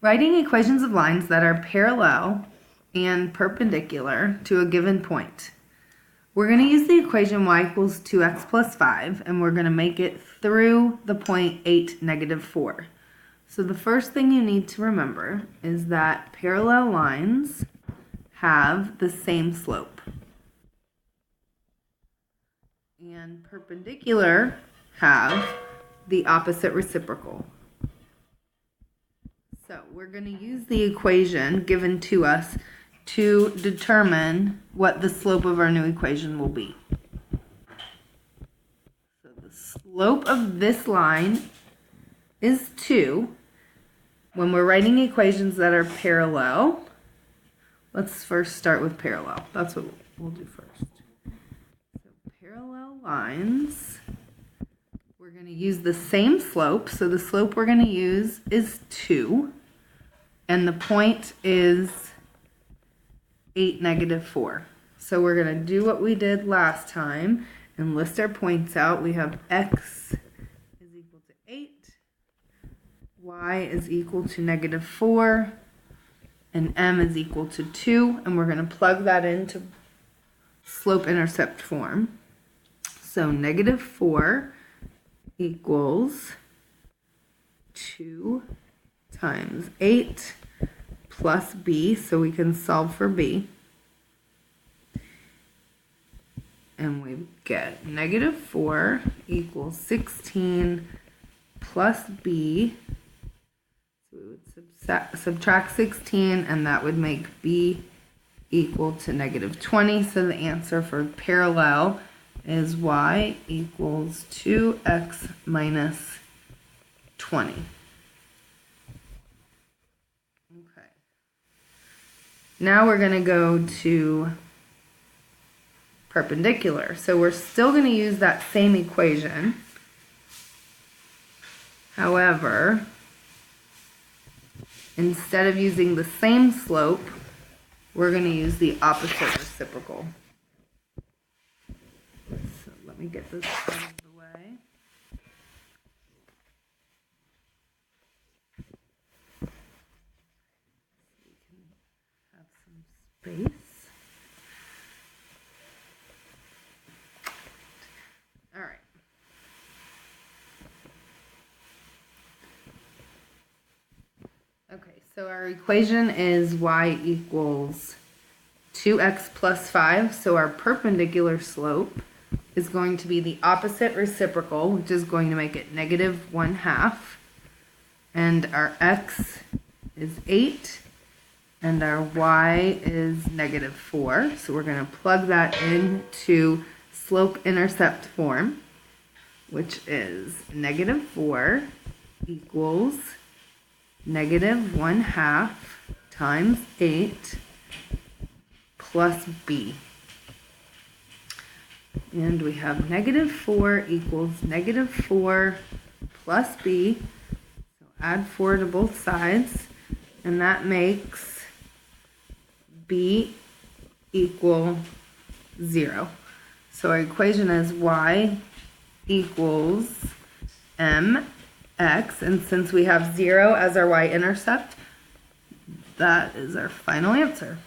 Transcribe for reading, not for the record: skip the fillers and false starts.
Writing equations of lines that are parallel and perpendicular to a given point. We're going to use the equation y equals 2x plus 5, and we're going to make it through the point 8, negative 4. So the first thing you need to remember is that parallel lines have the same slope. And perpendicular have the opposite reciprocal. So we're going to use the equation given to us to determine what the slope of our new equation will be. So the slope of this line is 2. When we're writing equations that are parallel, let's first start with parallel. That's what we'll do first. So parallel lines, we're going to use the same slope. So the slope we're going to use is 2. And the point is 8, negative 4. So we're going to do what we did last time and list our points out. We have x is equal to 8, y is equal to negative 4, and m is equal to 2. And we're going to plug that into slope-intercept form. So negative 4 equals 2 times 8 plus b, so we can solve for b. And we get negative 4 equals 16 plus b. So we would subtract 16, and that would make b equal to negative 20. So the answer for parallel is y equals 2x minus 20. Okay. Now we're going to go to perpendicular. So we're still going to use that same equation. However, instead of using the same slope, we're going to use the opposite reciprocal. So let me get this out of the way. We can have some space. All right. Okay, so our equation is y equals 2x plus 5. So our perpendicular slope is going to be the opposite reciprocal, which is going to make it negative 1/2. And our x is 8, and our y is negative 4. So we're going to plug that into slope-intercept form, which is negative 4 equals negative 1/2 times 8 plus b. And we have negative 4 equals negative 4 plus b. So add 4 to both sides, and that makes b equal 0. So our equation is y equals mx, and since we have 0 as our y-intercept, that is our final answer.